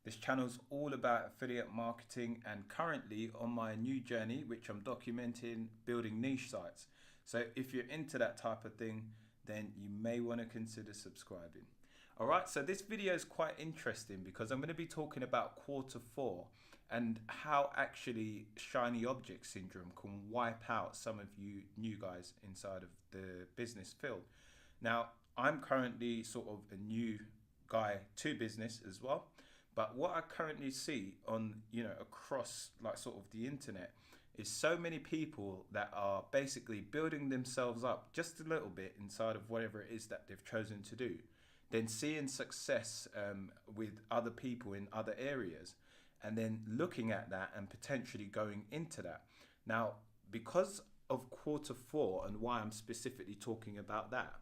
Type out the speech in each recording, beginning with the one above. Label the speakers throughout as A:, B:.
A: This channel is all about affiliate marketing and currently on my new journey, which I'm documenting, building niche sites. So if you're into that type of thing, then you may want to consider subscribing. All right, so this video is quite interesting because I'm going to be talking about quarter four and how actually shiny object syndrome can wipe out some of you new guys inside of the business field. Now, I'm currently sort of a new guy to business as well. But what I currently see on, across like sort of the internet is so many people that are basically building themselves up just a little bit inside of whatever it is that they've chosen to do, then seeing success with other people in other areas, and then looking at that and potentially going into that. Now, because of quarter four and why I'm specifically talking about that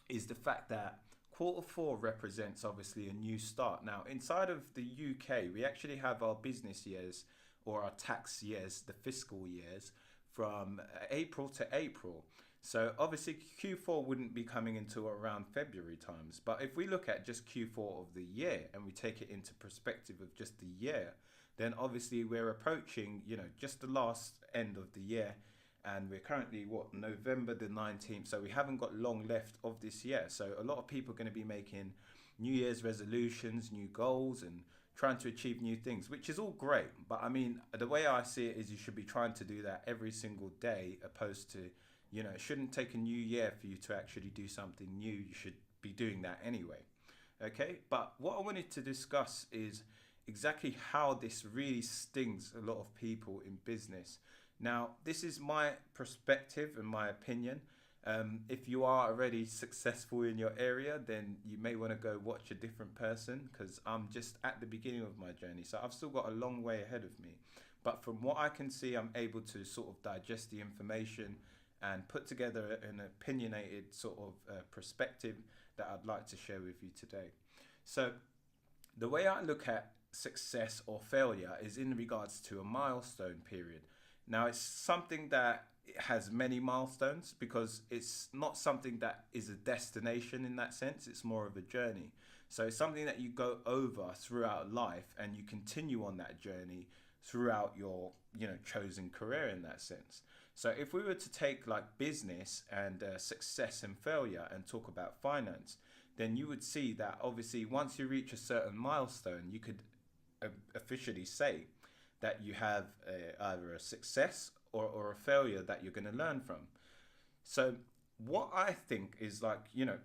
A: is the fact that quarter four represents obviously a new start. Now, inside of the UK, we actually have our business years or our tax years, the fiscal years, from April to April. So obviously Q4 wouldn't be coming into around February times. But if we look at just Q4 of the year and we take it into perspective of just the year, then obviously we're approaching, just the last end of the year. And we're currently November the 19th, so we haven't got long left of this year. So a lot of people are going to be making New Year's resolutions, new goals, and trying to achieve new things, which is all great. But I mean, the way I see it is you should be trying to do that every single day, opposed to, it shouldn't take a new year for you to actually do something new. You should be doing that anyway. Okay, but what I wanted to discuss is exactly how this really stings a lot of people in business. Now, this is my perspective and my opinion. If you are already successful in your area, then you may want to go watch a different person, because I'm just at the beginning of my journey. So I've still got a long way ahead of me. But from what I can see, I'm able to sort of digest the information and put together an opinionated sort of perspective that I'd like to share with you today. So the way I look at success or failure is in regards to a milestone period. Now, it's something that has many milestones because it's not something that is a destination in that sense. It's more of a journey. So it's something that you go over throughout life and you continue on that journey throughout your, chosen career in that sense. So if we were to take like business and success and failure and talk about finance, then you would see that obviously once you reach a certain milestone, you could officially say that you have either a success or a failure that you're going to learn from. So what I think is like,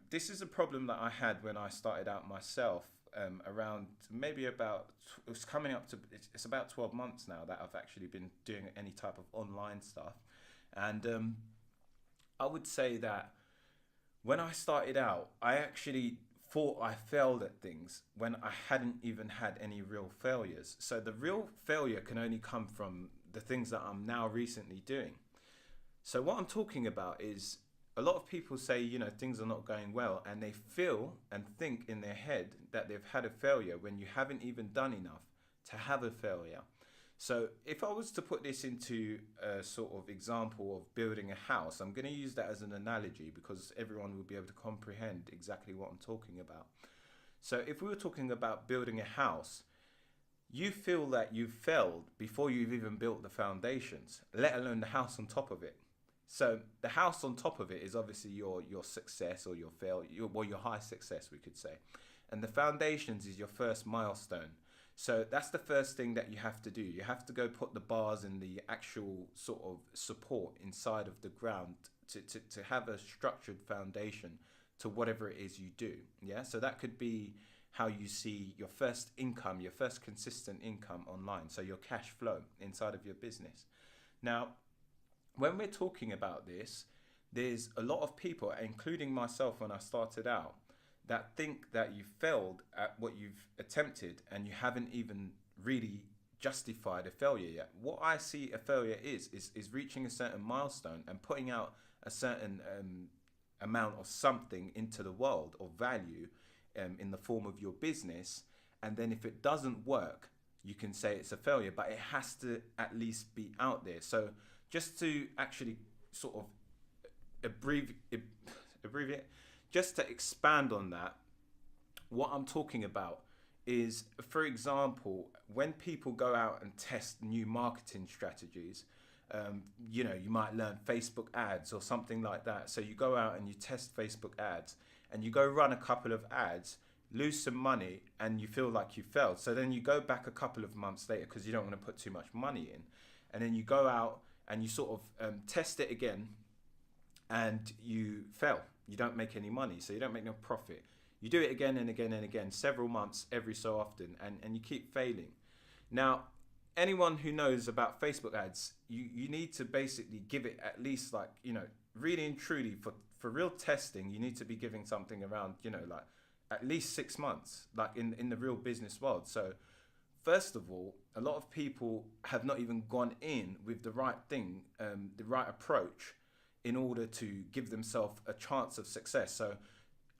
A: this is a problem that I had when I started out myself around maybe about, it's about 12 months now that I've actually been doing any type of online stuff. And I would say that when I started out, I actually thought I failed at things when I hadn't even had any real failures. So the real failure can only come from the things that I'm now recently doing. So what I'm talking about is a lot of people say, things are not going well, and they feel and think in their head that they've had a failure when you haven't even done enough to have a failure. So if I was to put this into a sort of example of building a house, I'm going to use that as an analogy because everyone will be able to comprehend exactly what I'm talking about. So if we were talking about building a house, you feel that you've failed before you've even built the foundations, let alone the house on top of it. So the house on top of it is obviously your success or your failure, your high success, we could say. And the foundations is your first milestone. So that's the first thing that you have to do. You have to go put the bars and the actual sort of support inside of the ground to have a structured foundation to whatever it is you do. Yeah. So that could be how you see your first income, your first consistent income online. So your cash flow inside of your business. Now, when we're talking about this, there's a lot of people, including myself when I started out, that think that you failed at what you've attempted and you haven't even really justified a failure yet. What I see a failure is reaching a certain milestone and putting out a certain amount of something into the world or value in the form of your business. And then if it doesn't work, you can say it's a failure, but it has to at least be out there. So just to actually sort of abbreviate, just to expand on that, what I'm talking about is, for example, when people go out and test new marketing strategies, you might learn Facebook ads or something like that. So you go out and you test Facebook ads and you go run a couple of ads, lose some money, and you feel like you failed. So then you go back a couple of months later because you don't want to put too much money in. And then you go out and you sort of test it again and you fail. You don't make any money, so you don't make no profit. You do it again and again and again, several months every so often, and you keep failing. Now, anyone who knows about Facebook ads, you need to basically give it at least like, really and truly for real testing, you need to be giving something around, like at least 6 months, like in the real business world. So first of all, a lot of people have not even gone in with the right thing, the right approach in order to give themselves a chance of success. So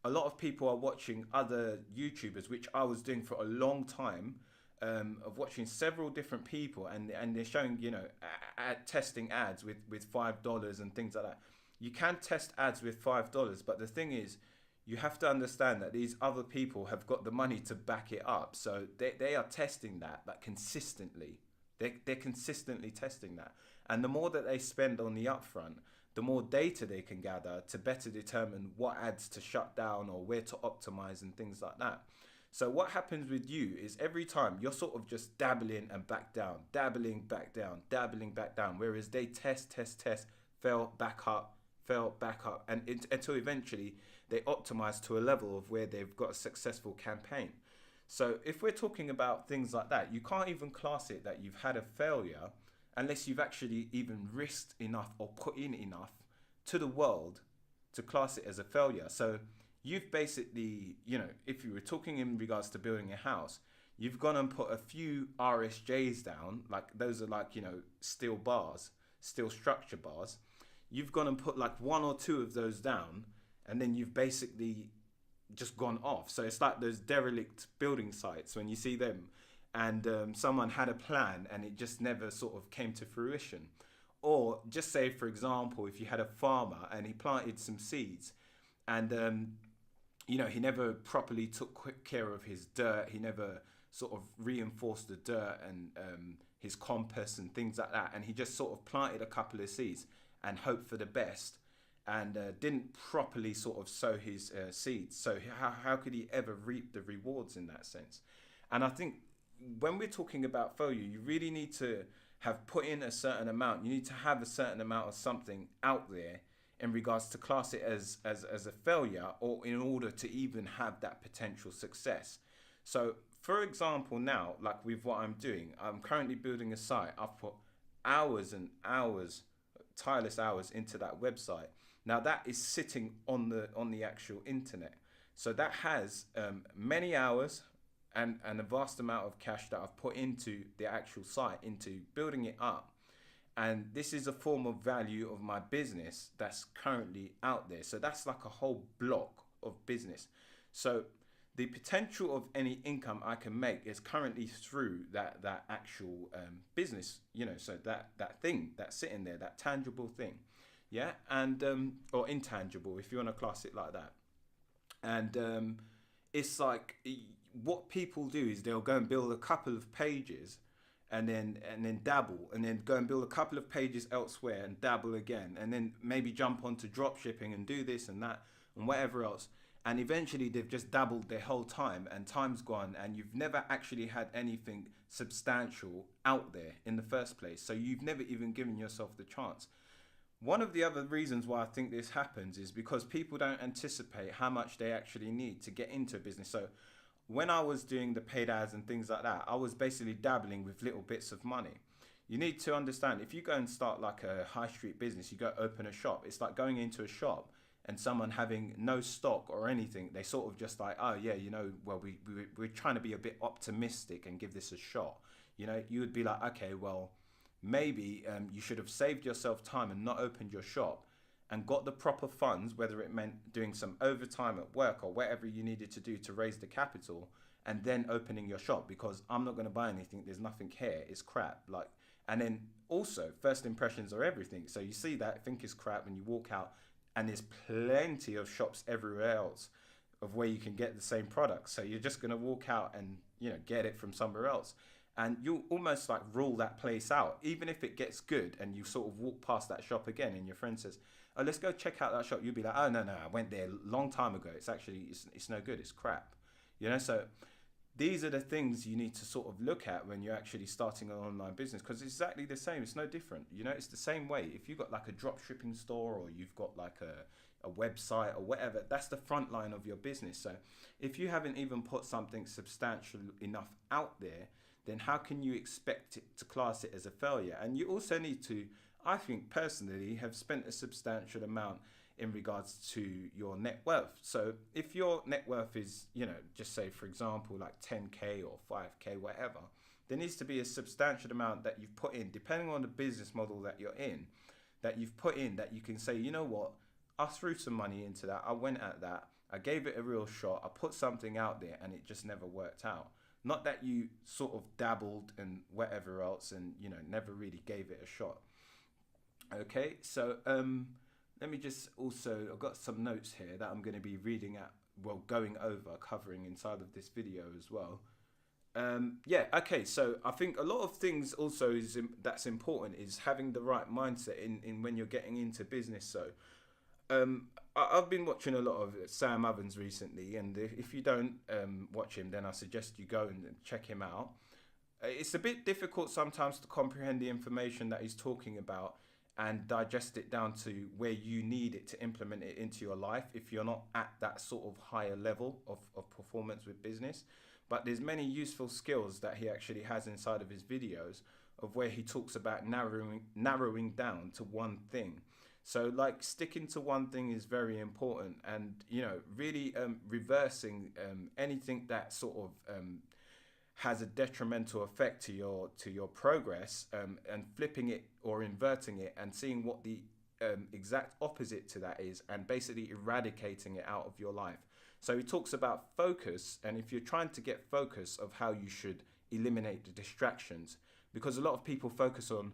A: a lot of people are watching other YouTubers, which I was doing for a long time, of watching several different people, and they're showing, testing ads with $5 and things like that. You can test ads with $5, but the thing is, you have to understand that these other people have got the money to back it up. So they are testing that, but consistently. They're consistently testing that. And the more that they spend on the upfront, the more data they can gather to better determine what ads to shut down or where to optimize and things like that. So what happens with you is every time you're sort of just dabbling and back down, dabbling back down, dabbling back down, whereas they test, fail, back up, and until eventually they optimize to a level of where they've got a successful campaign. So if we're talking about things like that, you can't even class it that you've had a failure unless you've actually even risked enough or put in enough to the world to class it as a failure. So you've basically, if you were talking in regards to building a house, you've gone and put a few RSJs down, like those are like, steel bars, steel structure bars. You've gone and put like one or two of those down, and then you've basically just gone off. So it's like those derelict building sites when you see them, and someone had a plan and it just never sort of came to fruition. Or just say, for example, if you had a farmer and he planted some seeds and he never properly took care of his dirt, he never sort of reinforced the dirt and his compost and things like that, and he just sort of planted a couple of seeds and hoped for the best, and didn't properly sort of sow his seeds. So how could he ever reap the rewards in that sense? And I think when we're talking about failure, you really need to have put in a certain amount. You need to have a certain amount of something out there in regards to class it as a failure, or in order to even have that potential success. So for example, now, like with what I'm doing, I'm currently building a site. I've put hours and hours, tireless hours into that website. Now that is sitting on the actual internet. So that has many hours and a vast amount of cash that I've put into the actual site, into building it up. And this is a form of value of my business that's currently out there. So that's like a whole block of business. So the potential of any income I can make is currently through that actual business, so that thing that's sitting there, that tangible thing. Yeah. And or intangible, if you want to class it like that. And it's like, what people do is they'll go and build a couple of pages and then dabble, and then go and build a couple of pages elsewhere and dabble again, and then maybe jump onto drop shipping and do this and that and whatever else. And eventually they've just dabbled their whole time, and time's gone, and you've never actually had anything substantial out there in the first place. So you've never even given yourself the chance. One of the other reasons why I think this happens is because people don't anticipate how much they actually need to get into a business. So when I was doing the paid ads and things like that, I was basically dabbling with little bits of money. You need to understand, if you go and start like a high street business, you go open a shop, it's like going into a shop and someone having no stock or anything. They sort of just like, oh yeah, well, we're trying to be a bit optimistic and give this a shot. You would be like, okay, well, maybe you should have saved yourself time and not opened your shop and got the proper funds, whether it meant doing some overtime at work or whatever you needed to do to raise the capital, and then opening your shop, because I'm not going to buy anything. There's nothing here. It's crap. And then also, first impressions are everything. So you see that, think it's crap, and you walk out, and there's plenty of shops everywhere else of where you can get the same product. So you're just going to walk out and get it from somewhere else. And you almost like rule that place out, even if it gets good and you sort of walk past that shop again and your friend says, oh, let's go check out that shop. You'll be like, oh, no, I went there a long time ago. It's no good. It's crap. So these are the things you need to sort of look at when you're actually starting an online business, because it's exactly the same. It's no different. It's the same way. If you've got like a drop shipping store, or you've got like a website or whatever, that's the front line of your business. So if you haven't even put something substantial enough out there, then how can you expect it to class it as a failure? And you also need to, I think personally, have spent a substantial amount in regards to your net worth. So if your net worth is, just say for example, like 10K or 5K, whatever, there needs to be a substantial amount that you've put in, depending on the business model that you're in, that you've put in, that you can say, you know what, I threw some money into that. I went at that. I gave it a real shot. I put something out there and it just never worked out. Not that you sort of dabbled and whatever else and, never really gave it a shot. Okay, so let me just also, I've got some notes here that I'm going to be going over, covering inside of this video as well. Okay, so I think a lot of things also that's important is having the right mindset in when you're getting into business. So I've been watching a lot of Sam Ovens recently, and if you don't watch him, then I suggest you go and check him out. It's a bit difficult sometimes to comprehend the information that he's talking about and digest it down to where you need it to implement it into your life if you're not at that sort of higher level of performance with business. But there's many useful skills that he actually has inside of his videos, of where he talks about narrowing down to one thing. So like sticking to one thing is very important, and really reversing anything that sort of has a detrimental effect to your progress, and flipping it or inverting it and seeing what the exact opposite to that is, and basically eradicating it out of your life. So he talks about focus, and if you're trying to get focus, of how you should eliminate the distractions, because a lot of people focus on,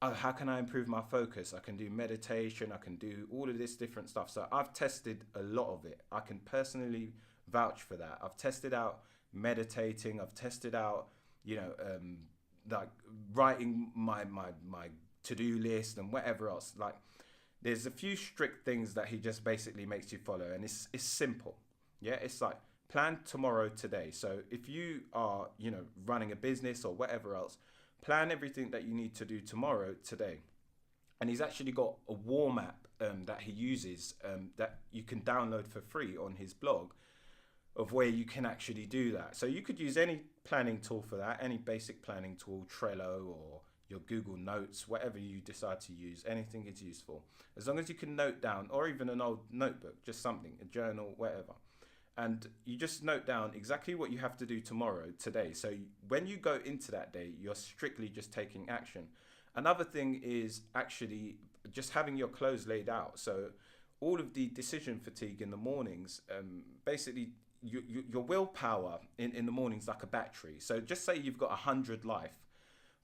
A: oh, how can I improve my focus? I can do meditation, I can do all of this different stuff. So I've tested a lot of it. I can personally vouch for that. I've tested out meditating, I've tested out, like writing my to-do list and whatever else. Like there's a few strict things that he just basically makes you follow, and it's simple. Yeah, it's like plan tomorrow today. So if you are, running a business or whatever else, plan everything that you need to do tomorrow today. And he's actually got a warm app that he uses that you can download for free on his blog, of where you can actually do that. So you could use any planning tool for that, any basic planning tool, Trello or your Google Notes, whatever you decide to use, anything is useful. As long as you can note down, or even an old notebook, just something, a journal, whatever. And you just note down exactly what you have to do tomorrow, today. So when you go into that day, you're strictly just taking action. Another thing is actually just having your clothes laid out. So all of the decision fatigue in the mornings, basically your willpower in the mornings like a battery. So just say you've got 100 life.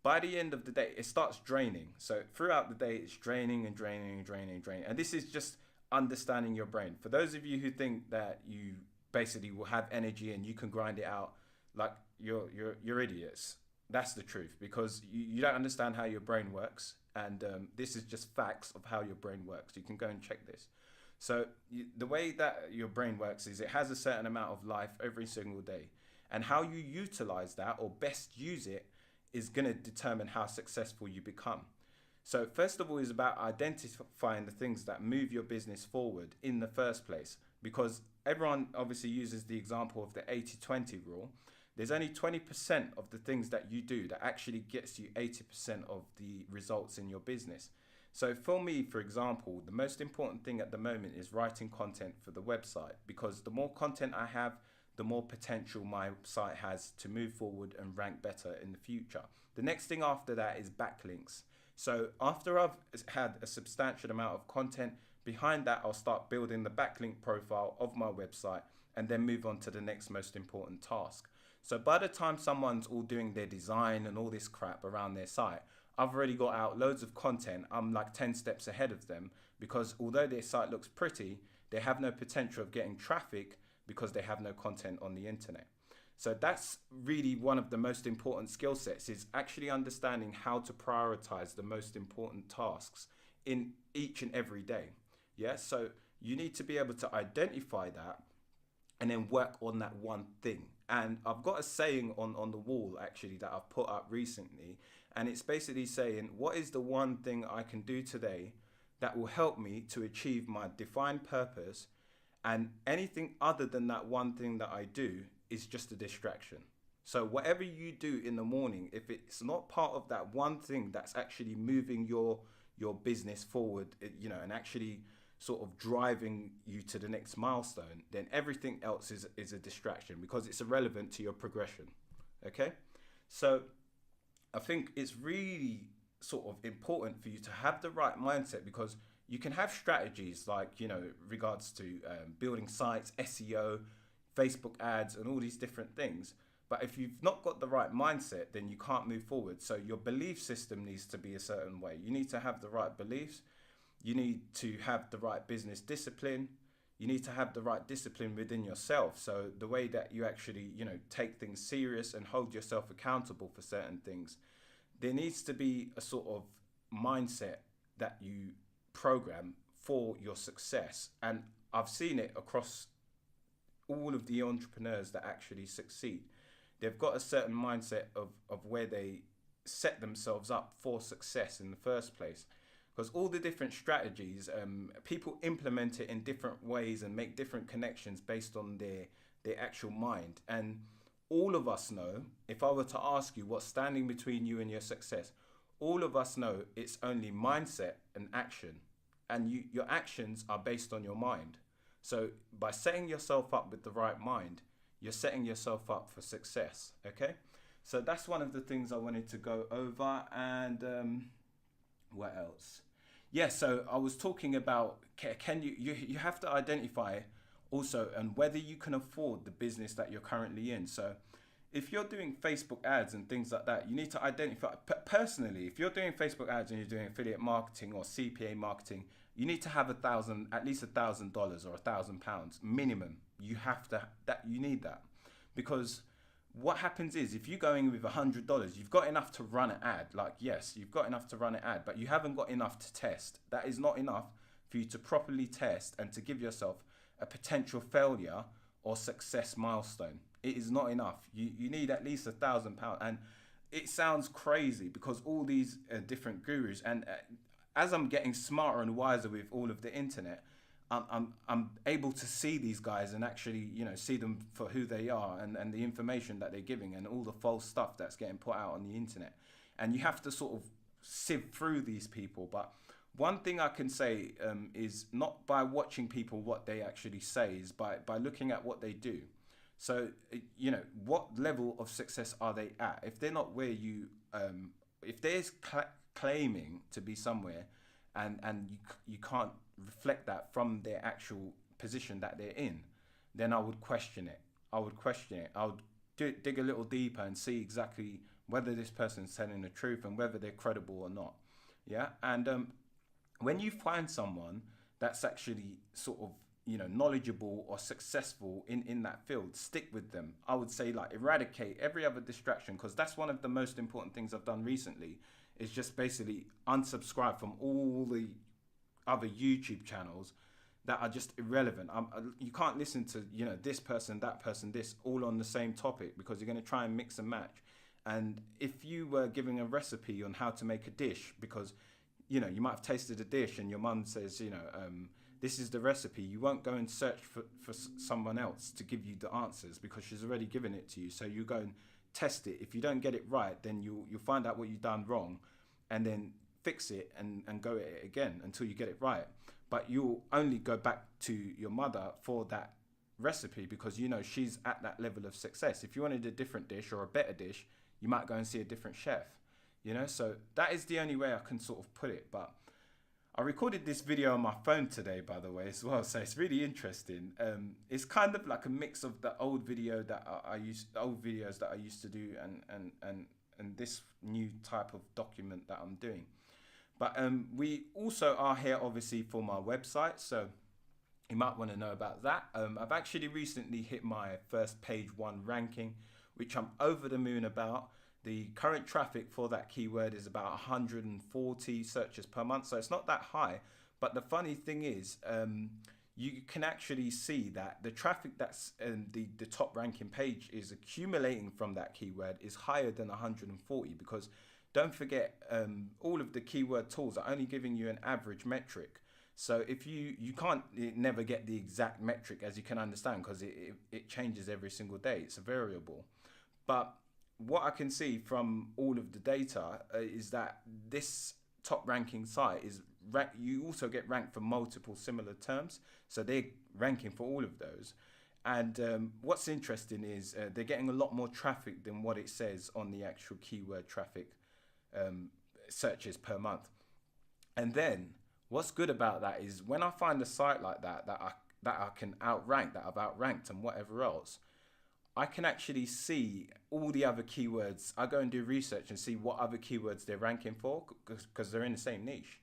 A: By the end of the day, it starts draining. So throughout the day, it's draining and draining and draining and draining. And this is just understanding your brain. For those of you who think that you basically will have energy and you can grind it out, like you're idiots. That's the truth, because you don't understand how your brain works, and this is just facts of how your brain works. You can go and check this. So the way that your brain works is it has a certain amount of life every single day, and how you utilize that or best use it is going to determine how successful you become. So first of all is about identifying the things that move your business forward in the first place, because everyone obviously uses the example of the 80-20 rule. There's only 20% of the things that you do that actually gets you 80% of the results in your business. So for me, for example, the most important thing at the moment is writing content for the website, because the more content I have, the more potential my site has to move forward and rank better in the future. The next thing after that is backlinks. So after I've had a substantial amount of content, behind that I'll start building the backlink profile of my website and then move on to the next most important task. So by the time someone's all doing their design and all this crap around their site, I've already got out loads of content. I'm like 10 steps ahead of them, because although their site looks pretty, they have no potential of getting traffic because they have no content on the internet. So that's really one of the most important skill sets, is actually understanding how to prioritize the most important tasks in each and every day. Yeah. So you need to be able to identify that and then work on that one thing. And I've got a saying on the wall actually that I've put up recently. And it's basically saying, what is the one thing I can do today that will help me to achieve my defined purpose? And anything other than that one thing that I do is just a distraction. So whatever you do in the morning, if it's not part of that one thing that's actually moving your business forward, and actually sort of driving you to the next milestone, then everything else is a distraction because it's irrelevant to your progression. Okay. So I think it's really sort of important for you to have the right mindset, because you can have strategies like, regards to building sites, SEO, Facebook ads, and all these different things. But if you've not got the right mindset, then you can't move forward. So your belief system needs to be a certain way. You need to have the right beliefs. You need to have the right business discipline. You need to have the right discipline within yourself. So the way that you actually, take things serious and hold yourself accountable for certain things. There needs to be a sort of mindset that you program for your success. And I've seen it across all of the entrepreneurs that actually succeed. They've got a certain mindset of where they set themselves up for success in the first place. Because all the different strategies, people implement it in different ways and make different connections based on their actual mind. And all of us know, if I were to ask you what's standing between you and your success, all of us know it's only mindset and action. And your actions are based on your mind. So by setting yourself up with the right mind, you're setting yourself up for success. Okay? So that's one of the things I wanted to go over. And what else? Yeah, so I was talking about, can you have to identify also and whether you can afford the business that you're currently in. So if you're doing Facebook ads and things like that, you need to identify personally, if you're doing Facebook ads and you're doing affiliate marketing or CPA marketing, you need to have at least $1,000 or £1,000 minimum. You need that, because what happens is, if you're going with $100, you've got enough to run an ad. Like, yes, you've got enough to run an ad, but you haven't got enough to test. That is not enough for you to properly test and to give yourself a potential failure or success milestone. It is not enough. You need at least £1,000. And it sounds crazy because all these different gurus, and as I'm getting smarter and wiser with all of the internet, I'm able to see these guys and actually, see them for who they are, and the information that they're giving and all the false stuff that's getting put out on the internet. And you have to sort of sift through these people. But one thing I can say is not by watching people what they actually say, is by looking at what they do. So, what level of success are they at? If they're not where you, if they're claiming to be somewhere, and you can't reflect that from their actual position that they're in, then I would question it. I would dig a little deeper and see exactly whether this person's telling the truth and whether they're credible or not. Yeah. And when you find someone that's actually sort of, knowledgeable or successful in that field, stick with them. I would say, like, eradicate every other distraction, because that's one of the most important things I've done recently, is just basically unsubscribe from all the other YouTube channels that are just irrelevant. You can't listen to, this person, that person, this, all on the same topic, because you're going to try and mix and match. And if you were giving a recipe on how to make a dish, because, you might have tasted a dish and your mum says, this is the recipe, you won't go and search for someone else to give you the answers, because she's already given it to you. So you go and test it. If you don't get it right, then you'll find out what you've done wrong, and then fix it and go at it again until you get it right. But you'll only go back to your mother for that recipe because she's at that level of success. If you wanted a different dish or a better dish, you might go and see a different chef. So that is the only way I can sort of put it. But I recorded this video on my phone today, by the way, as well, so it's really interesting. It's kind of like a mix of the old videos that I used to do, and this new type of document that I'm doing. But we also are here, obviously, for my website, so you might want to know about that. I've actually recently hit my first page 1 ranking which I'm over the moon about. The current traffic for that keyword is about 140 searches per month, so it's not that high. But the funny thing is, you can actually see that the traffic that's the top ranking page is accumulating from that keyword is higher than 140, because don't forget, all of the keyword tools are only giving you an average metric. So if you can't never get the exact metric, as you can understand, because it changes every single day. It's a variable. But what I can see from all of the data is that this top ranking site is you also get ranked for multiple similar terms, so they're ranking for all of those. And what's interesting is they're getting a lot more traffic than what it says on the actual keyword traffic searches per month. And then what's good about that is when I find a site like that I can outrank, that I've outranked and whatever else, I can actually see all the other keywords. I go and do research and see what other keywords they're ranking for, because they're in the same niche.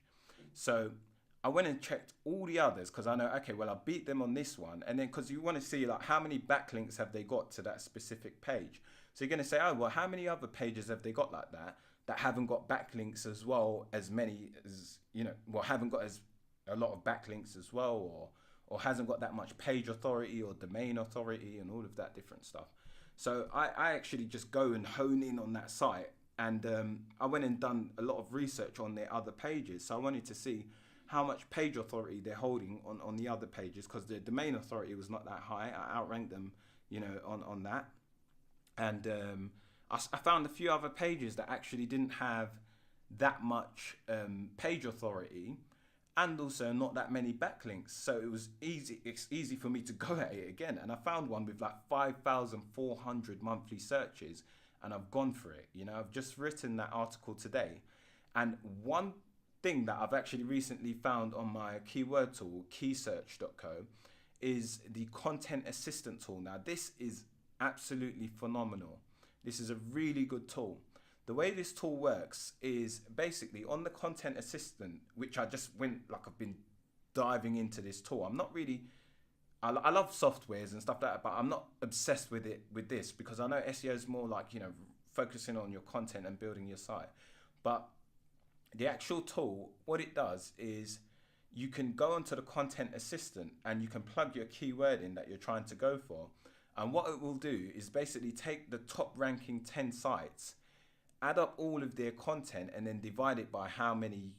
A: So I went and checked all the others, because I know, okay, well, I beat them on this one. And then because you want to see like how many backlinks have they got to that specific page. So you're going to say, oh, well, how many other pages have they got like that haven't got backlinks as well, as many as, haven't got as a lot of backlinks as well, or hasn't got that much page authority or domain authority and all of that different stuff. So I actually just go and hone in on that site, and I went and done a lot of research on their other pages. So I wanted to see how much page authority they're holding on the other pages, because their domain authority was not that high. I outranked them, on that. And I found a few other pages that actually didn't have that much page authority, and also not that many backlinks. So it's easy for me to go at it again. And I found one with like 5,400 monthly searches, and I've gone for it. I've just written that article today. And one thing that I've actually recently found on my keyword tool, keysearch.co, is the content assistant tool. Now, this is absolutely phenomenal. This is a really good tool. The way this tool works is basically on the content assistant, which I just I've been diving into this tool. I'm not really, I love softwares and stuff like that, but I'm not obsessed with this, because I know SEO is more like, focusing on your content and building your site. But the actual tool, what it does is you can go onto the content assistant and you can plug your keyword in that you're trying to go for. And what it will do is basically take the top ranking 10 sites, add up all of their content, and then divide it by how many,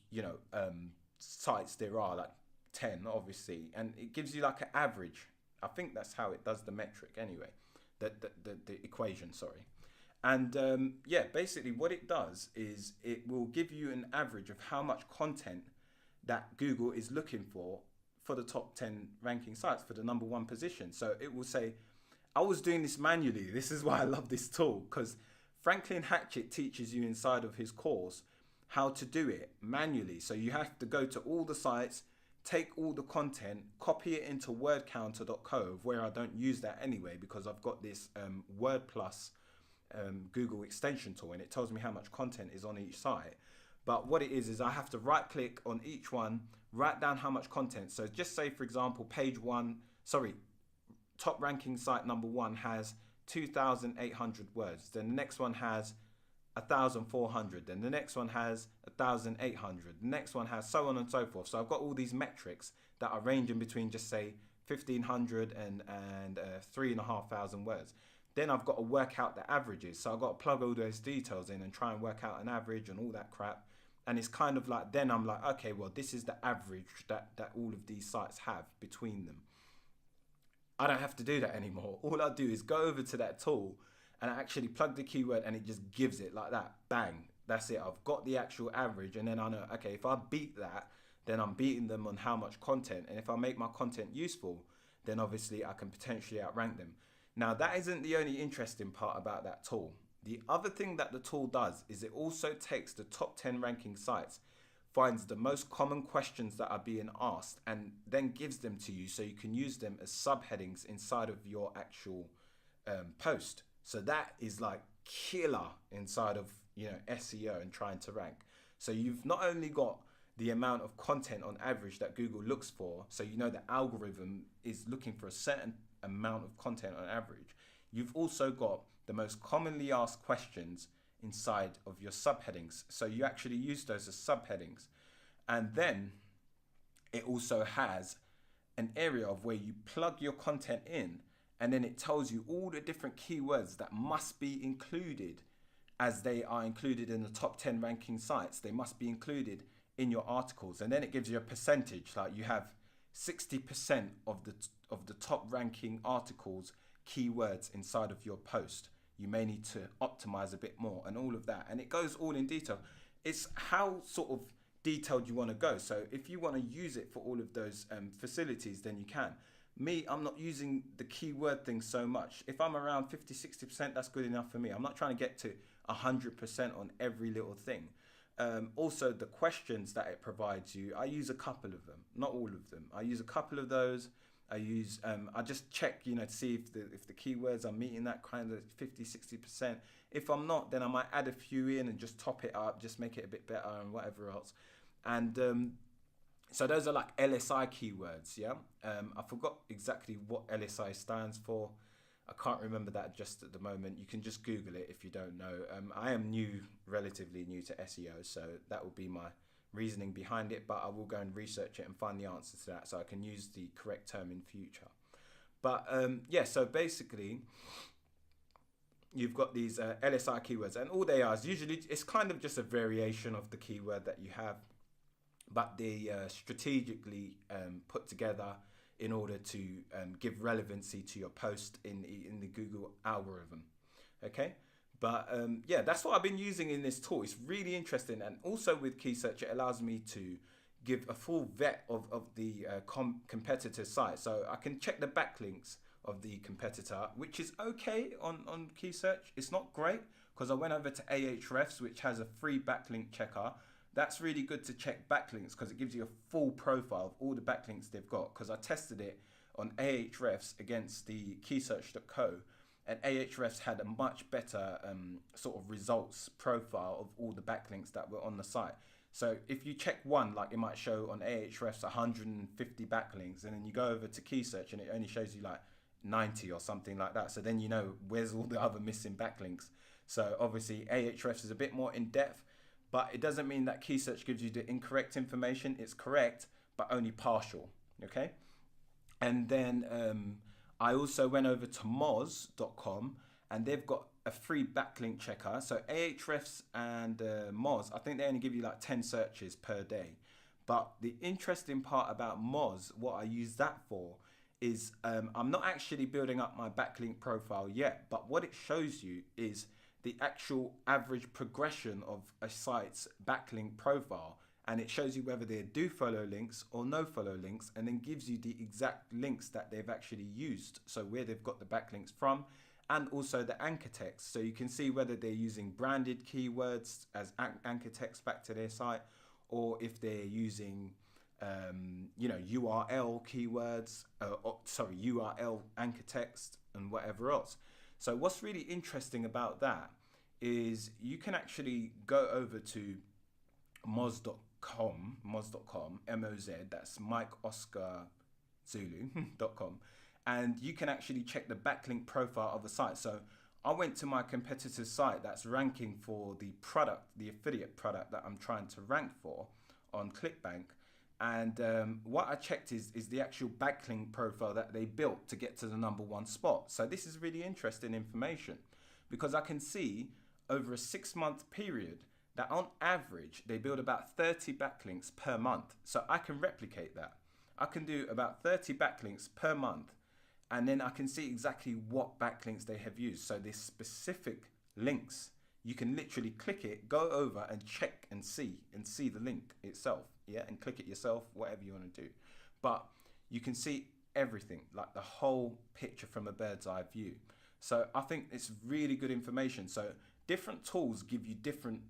A: sites there are, like 10, obviously. And it gives you like an average. I think that's how it does the metric anyway, the equation, sorry. And basically what it does is it will give you an average of how much content that Google is looking for the top 10 ranking sites for the number one position. So it will say, I was doing this manually. This is why I love this tool, because Franklin Hatchett teaches you inside of his course how to do it manually. So you have to go to all the sites, take all the content, copy it into wordcounter.co, where I don't use that anyway, because I've got this WordPlus Google extension tool, and it tells me how much content is on each site. But what it is I have to right click on each one, write down how much content. So just say, for example, top ranking site number 1 has 2,800 words. Then the next one has 1,400. Then the next one has 1,800. The next one has so on and so forth. So I've got all these metrics that are ranging between, just say, 1,500 and 3,500 words. Then I've got to work out the averages. So I've got to plug all those details in and try and work out an average and all that crap. And it's kind of like, then I'm like, okay, well, this is the average that all of these sites have between them. I don't have to do that anymore. All I do is go over to that tool and I actually plug the keyword, and it just gives it like that. Bang. That's it. I've got the actual average, and then I know, okay, if I beat that, then I'm beating them on how much content. And if I make my content useful, then obviously I can potentially outrank them. Now, that isn't the only interesting part about that tool. The other thing that the tool does is it also takes the top 10 ranking sites, finds the most common questions that are being asked, and then gives them to you so you can use them as subheadings inside of your actual post. So that is like killer inside of SEO and trying to rank. So you've not only got the amount of content on average that Google looks for, so the algorithm is looking for a certain amount of content on average. You've also got the most commonly asked questions inside of your subheadings. So you actually use those as subheadings. And then it also has an area of where you plug your content in, and then it tells you all the different keywords that must be included, as they are included in the top 10 ranking sites. They must be included in your articles. And then it gives you a percentage, like you have 60% of the top ranking articles keywords inside of your post. You may need to optimize a bit more and all of that. And it goes all in detail. It's how sort of detailed you want to go. So if you want to use it for all of those facilities, then you can. Me, I'm not using the keyword thing so much. If I'm around 50-60%, that's good enough for me. I'm not trying to get to 100% on every little thing. Also, the questions that it provides you, I use a couple of them, not all of them. I use a couple of those. I just check, to see if the keywords are meeting that kind of 50-60%. If I'm not, then I might add a few in and just top it up, just make it a bit better and whatever else. And so those are like LSI keywords, yeah? I forgot exactly what LSI stands for. I can't remember that just at the moment. You can just Google it if you don't know. I am relatively new to SEO, so that will be my reasoning behind it, but I will go and research it and find the answer to that so I can use the correct term in future. But yeah, so basically you've got these LSI keywords, and all they are is usually, it's kind of just a variation of the keyword that you have, but they strategically put together in order to give relevancy to your post in the Google algorithm. Okay, but yeah, that's what I've been using in this tool. It's really interesting, and also with Key Search, it allows me to give a full vet of the competitor site. So I can check the backlinks of the competitor, which is okay on Key Search. It's not great because I went over to Ahrefs, which has a free backlink checker. That's really good to check backlinks because it gives you a full profile of all the backlinks they've got, because I tested it on Ahrefs against the keysearch.co, and Ahrefs had a much better sort of results profile of all the backlinks that were on the site. So if you check one, like it might show on Ahrefs 150 backlinks, and then you go over to Key Search and it only shows you like 90 or something like that. So then you know where's all the other missing backlinks. So obviously Ahrefs is a bit more in depth, but it doesn't mean that Key Search gives you the incorrect information. It's correct, but only partial, okay? And then I also went over to moz.com, and they've got a free backlink checker. So Ahrefs and Moz, I think they only give you like 10 searches per day. But the interesting part about Moz, what I use that for, is I'm not actually building up my backlink profile yet, but what it shows you is the actual average progression of a site's backlink profile, and it shows you whether they do follow links or no follow links, and then gives you the exact links that they've actually used, so where they've got the backlinks from, and also the anchor text, so you can see whether they're using branded keywords as anchor text back to their site, or if they're using URL keywords, URL anchor text and whatever else. So what's really interesting about that is you can actually go over to moz.com, M-O-Z, that's Mike Oscar Zulu.com, and you can actually check the backlink profile of the site. So I went to my competitor's site that's ranking for the product, the affiliate product that I'm trying to rank for on ClickBank. And what I checked is the actual backlink profile that they built to get to the #1 spot. So this is really interesting information, because I can see over a 6-month period that on average they build about 30 backlinks per month. So I can replicate that. I can do about 30 backlinks per month, and then I can see exactly what backlinks they have used. So there's specific links. You can literally click it, go over and check and see the link itself, yeah, and click it yourself, whatever you want to do. But you can see everything, like the whole picture from a bird's eye view. So I think it's really good information. So different tools give you different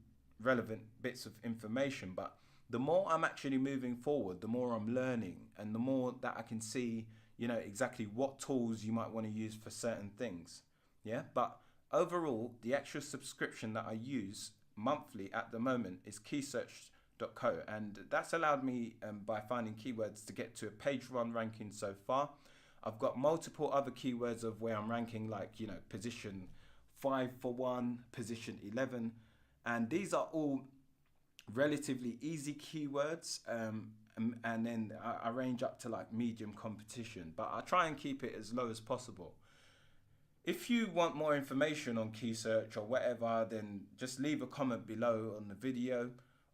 A: relevant bits of information, but the more I'm actually moving forward, the more I'm learning, and the more that I can see, exactly what tools you might want to use for certain things, yeah. But overall, the actual subscription that I use monthly at the moment is keysearch.co, and that's allowed me, by finding keywords, to get to a page 1 ranking so far. I've got multiple other keywords of where I'm ranking, like, position 5 for 1, position 11. And these are all relatively easy keywords. And then I range up to like medium competition, but I try and keep it as low as possible. If you want more information on key search or whatever, then just leave a comment below on the video.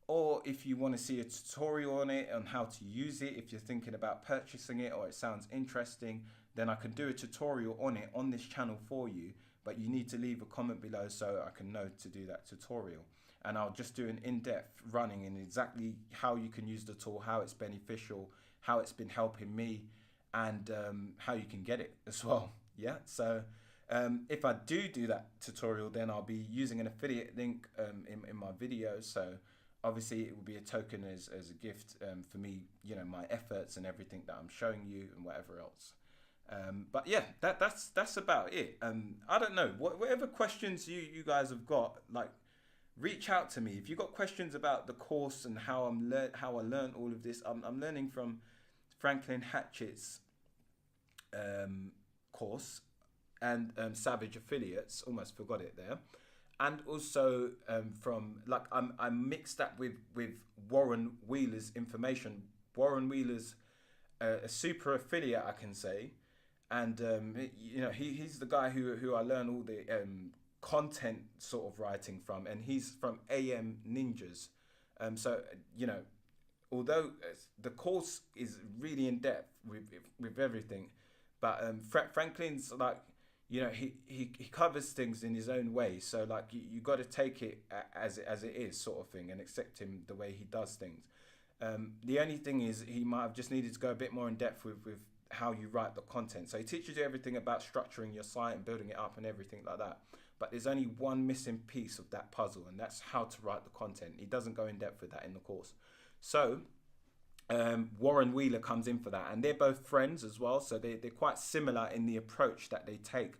A: Or if you want to see a tutorial on it, on how to use it, if you're thinking about purchasing it or it sounds interesting, then I can do a tutorial on it on this channel for you. But you need to leave a comment below so I can know to do that tutorial. And I'll just do an in-depth running in exactly how you can use the tool, how it's beneficial, how it's been helping me, and how you can get it as well. Yeah, so if I do that tutorial, then I'll be using an affiliate link in my videos. So obviously it will be a token as a gift for me, you know, my efforts and everything that I'm showing you and whatever else. But yeah, that's about it. I don't know, whatever questions you guys have got, like, reach out to me. If you've got questions about the course and how I learned all of this, I'm learning from Franklin Hatchett's course and Savage Affiliates, almost forgot it there. And also from, like, I'm mixed up with Warren Wheeler's information. Warren Wheeler's a super affiliate, I can say. And, you know, he's the guy who I learn all the content sort of writing from, and he's from AM Ninjas. So, you know, although the course is really in depth with everything, but Franklin's like, you know, he covers things in his own way. So like you got to take it as it is, sort of thing, and accept him the way he does things. The only thing is he might have just needed to go a bit more in depth with how you write the content. So he teaches you everything about structuring your site and building it up and everything like that. But there's only one missing piece of that puzzle, and that's how to write the content. He doesn't go in depth with that in the course. So Warren Wheeler comes in for that, and they're both friends as well. So they're quite similar in the approach that they take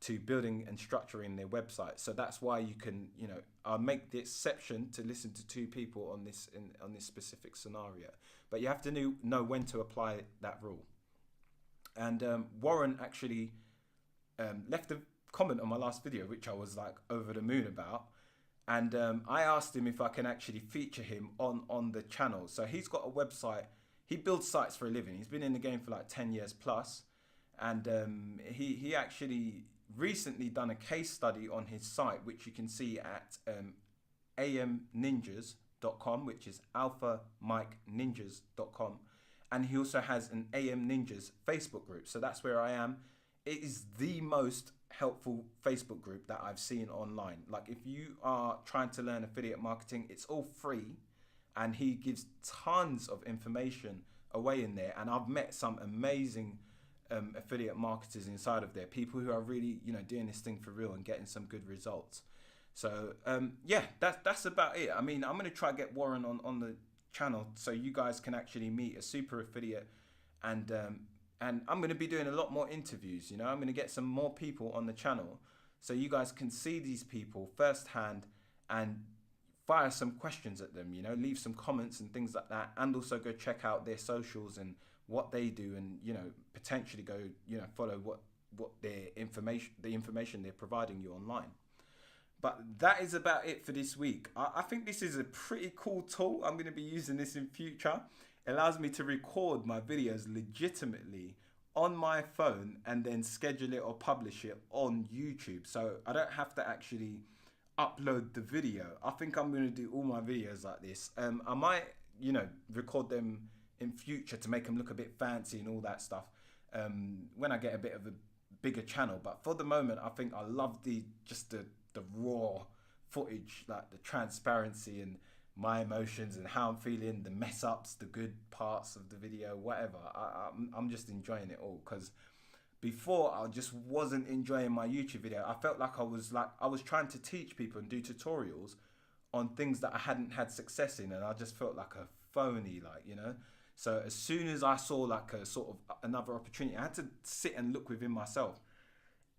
A: to building and structuring their website. So that's why you can, you know, I'll make the exception to listen to two people on this specific scenario. But you have to know when to apply that rule. And Warren actually left a comment on my last video, which I was like over the moon about. And I asked him if I can actually feature him on the channel. So he's got a website. He builds sites for a living. He's been in the game for like 10 years plus. And he actually recently done a case study on his site, which you can see at amninjas.com, which is alphamikeninjas.com. And he also has an AM Ninjas Facebook group. So that's where I am. It is the most helpful Facebook group that I've seen online. Like, if you are trying to learn affiliate marketing, it's all free, and he gives tons of information away in there. And I've met some amazing affiliate marketers inside of there, people who are really, you know, doing this thing for real and getting some good results. So yeah, that's about it. I mean, I'm going to try to get Warren on the channel so you guys can actually meet a super affiliate, and I'm going to be doing a lot more interviews. You know, I'm going to get some more people on the channel so you guys can see these people firsthand and fire some questions at them, you know, leave some comments and things like that, and also go check out their socials and what they do, and, you know, potentially go, you know, follow what their information, the information they're providing you online. But that is about it for this week. I think this is a pretty cool tool. I'm going to be using this in future. It allows me to record my videos legitimately on my phone and then schedule it or publish it on YouTube. So I don't have to actually upload the video. I think I'm going to do all my videos like this. I might, you know, record them in future to make them look a bit fancy and all that stuff when I get a bit of a bigger channel. But for the moment, I think I love the raw footage, like the transparency and my emotions and how I'm feeling, the mess ups, the good parts of the video, whatever. I'm just enjoying it all, because before I just wasn't enjoying my YouTube video. I felt like I was trying to teach people and do tutorials on things that I hadn't had success in, and I just felt like a phony, like, you know. So as soon as I saw like a sort of another opportunity, I had to sit and look within myself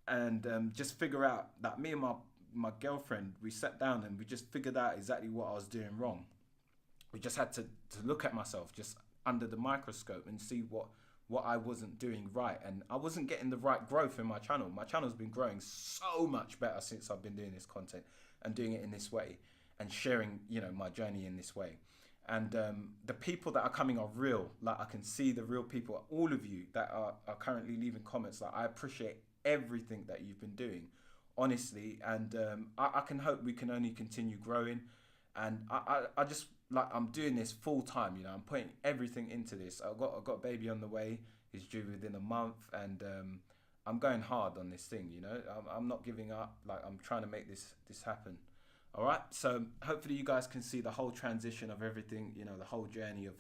A: and just figure out that me and my girlfriend, we sat down and we just figured out exactly what I was doing wrong. We just had to look at myself just under the microscope and see what I wasn't doing right, and I wasn't getting the right growth in my channel. My channel's been growing so much better since I've been doing this content and doing it in this way and sharing, you know, my journey in this way. And the people that are coming are real. Like, I can see the real people. All of you that are currently leaving comments, like, I appreciate everything that you've been doing, honestly. And I can hope we can only continue growing. And I just, like, I'm doing this full time, you know. I'm putting everything into this. I've got a baby on the way. He's due within a month, and I'm going hard on this thing, you know. I'm not giving up. Like, I'm trying to make this happen. All right, so hopefully you guys can see the whole transition of everything, you know, the whole journey of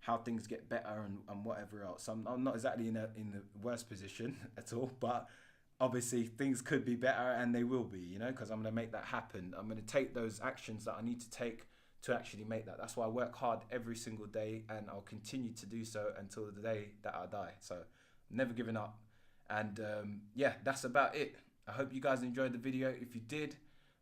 A: how things get better and whatever else. I'm not exactly in the worst position at all, but obviously things could be better, and they will be, you know, because I'm going to make that happen. I'm going to take those actions that I need to take to actually make that. That's why I work hard every single day, and I'll continue to do so until the day that I die. So never giving up. And yeah, that's about it. I hope you guys enjoyed the video. If you did,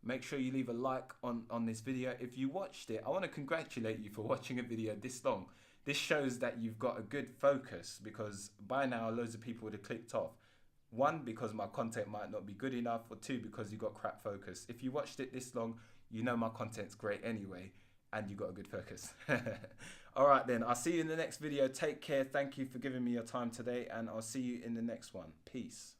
A: make sure you leave a like on this video. If you watched it, I want to congratulate you for watching a video this long. This shows that you've got a good focus, because by now loads of people would have clicked off. One, because my content might not be good enough, or two, because you got crap focus. If you watched it this long, you know my content's great anyway, and you got a good focus. All right then, I'll see you in the next video. Take care. Thank you for giving me your time today, and I'll see you in the next one. Peace.